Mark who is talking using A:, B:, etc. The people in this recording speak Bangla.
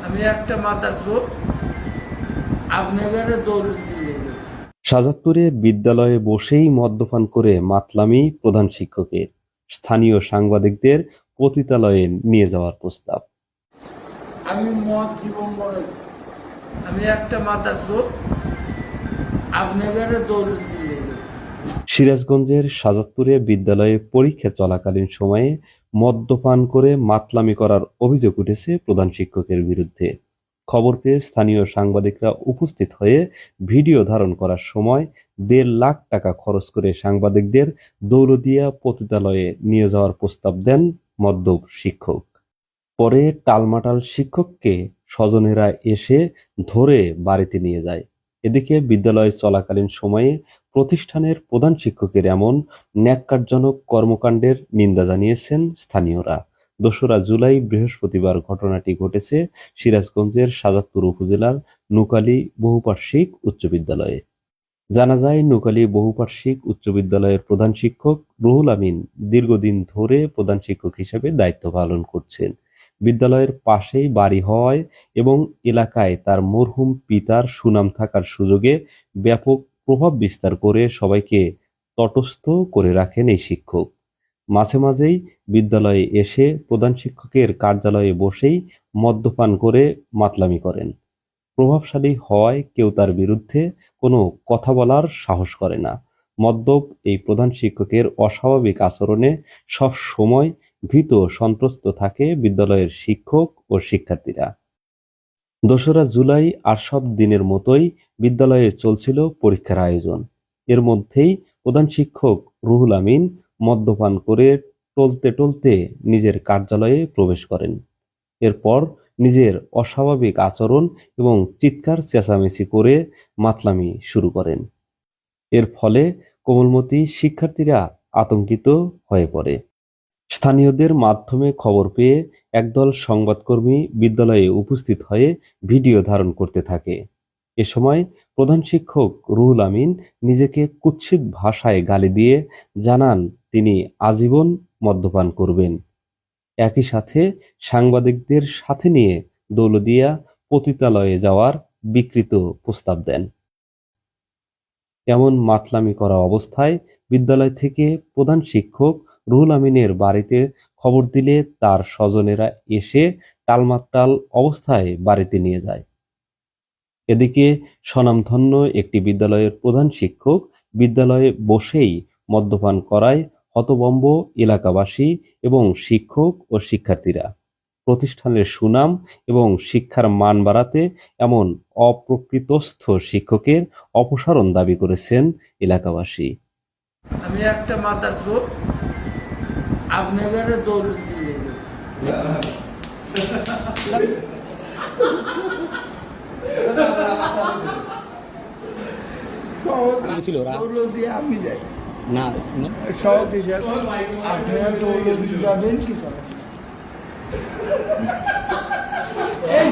A: আমি একটা মাথার চোখ আপনাদের দৌড় দিয়ে
B: শাজাদপুরে বিদ্যালয়ে বসেই মদ্যপান করে মাতলামি প্রধান শিক্ষকের, স্থানীয় সাংবাদিকদের পতিতালয়ে নিয়ে যাওয়ার প্রস্তাব।
A: আমি মদ জীবন করে আমি একটা মাথার চোখ আপনাদের দৌড় দিয়ে
B: সিরাজগঞ্জের শাজাদপুরে বিদ্যালয়ে পরীক্ষা চলাকালীন সময়ে মদ্যপান করে মাতলামি করার অভিযোগ উঠেছে প্রধান শিক্ষকের বিরুদ্ধে। খবর পেয়ে স্থানীয় সাংবাদিকরা উপস্থিত হয়ে ভিডিও ধারণ করার সময় ১.৫ লাখ টাকা খরচ করে সাংবাদিকদের দৌলতদিয়া পতিতালয়ে নিয়ে যাওয়ার প্রস্তাব দেন মদ্যপ শিক্ষক। পরে টালমাটাল শিক্ষককে স্বজনেরা এসে ধরে বাড়িতে নিয়ে যায়। এদিকে বিদ্যালয় চলাকালীন সময়ে প্রতিষ্ঠানের প্রধান শিক্ষকের এমন ন্যাক্কারজনক কর্মকাণ্ডের নিন্দা জানিয়েছেন স্থানীয়রা। ২রা জুলাই বৃহস্পতিবার ঘটনাটি ঘটেছে সিরাজগঞ্জের শাজাদপুর উপজেলার নুকালী বহুপার্শ্বিক উচ্চ বিদ্যালয়ে। জানা যায়, নুকালী বহুপার্শ্বিক উচ্চ বিদ্যালয়ের প্রধান শিক্ষক রুহুল আমিন দীর্ঘদিন ধরে প্রধান শিক্ষক হিসেবে দায়িত্ব পালন করছেন। বিদ্যালয়ের পাশেই বাড়ি হওয়ায় এবং এলাকায় তার মরহুম পিতার সুনাম থাকার সুযোগে ব্যাপক প্রভাব বিস্তার করে সবাইকে তটস্থ করে রাখেন এই শিক্ষক। মাঝে মাঝেই বিদ্যালয়ে এসে প্রধান শিক্ষকের কার্যালয়ে বসেই মদ্যপান করে মাতলামি করেন। প্রভাবশালী হওয়ায় কেউ তার বিরুদ্ধে কোনো কথা বলার সাহস করে না। মদ্যপ এই প্রধান শিক্ষকের অস্বাভাবিক আচরণে সব সময় ভীত সন্ত্রস্ত থাকে বিদ্যালয়ের শিক্ষক ও শিক্ষার্থীরা। ২রা জুলাই আর সব দিনের মতোই বিদ্যালয়ে চলছিল পরীক্ষার আয়োজন। এর মধ্যেই প্রধান শিক্ষক রুহুল আমিন মদ্যপান করে টলতে টলতে নিজের কার্যালয়ে প্রবেশ করেন। এরপর নিজের অস্বাভাবিক আচরণ এবং চিৎকার চেঁচামেচি করে মাতলামি শুরু করেন। এর ফলে কোমলমতি শিক্ষার্থীরা আতঙ্কিত হয়ে পড়ে। স্থানীয়দের মাধ্যমে খবর পেয়ে একদল সংবাদকর্মী বিদ্যালয়ে উপস্থিত হয়ে ভিডিও ধারণ করতে থাকে। এ সময় প্রধান শিক্ষক রুহুল আমিন নিজেকে কুৎসিত ভাষায় গালি দিয়ে জানান তিনি আজীবন মদ্যপান করবেন। একই সাথে সাংবাদিকদের সাথে নিয়ে দৌলতদিয়া পতিতালয়ে যাওয়ার বিকৃত প্রস্তাব দেন। এমন মাতলামি করা অবস্থায় বিদ্যালয় থেকে প্রধান শিক্ষক রুহুল আমিনের বাড়িতে খবর দিলে তার স্বজনেরা এসে টালমাটাল অবস্থায় বাড়িতে নিয়ে যায়। এদিকে স্বনামধন্য একটি বিদ্যালয়ের প্রধান শিক্ষক বিদ্যালয়ে বসেই মদ্যপান করায় হতভম্ব এলাকাবাসী এবং শিক্ষক ও শিক্ষার্থীরা। প্রতিষ্ঠানের সুনাম এবং শিক্ষার মান বাড়াতে এমন অপ্রকৃতস্থ শিক্ষকের অপসারণ দাবি করেছেন এলাকাবাসী।
A: আমি একটা মাথার চোখ আপনাদের দৌড় দিয়ে দৌড় দিয়ে আমি যাই
C: না
A: সহজ হিসাবে আপনারা দৌড় যাবেন কি করে এই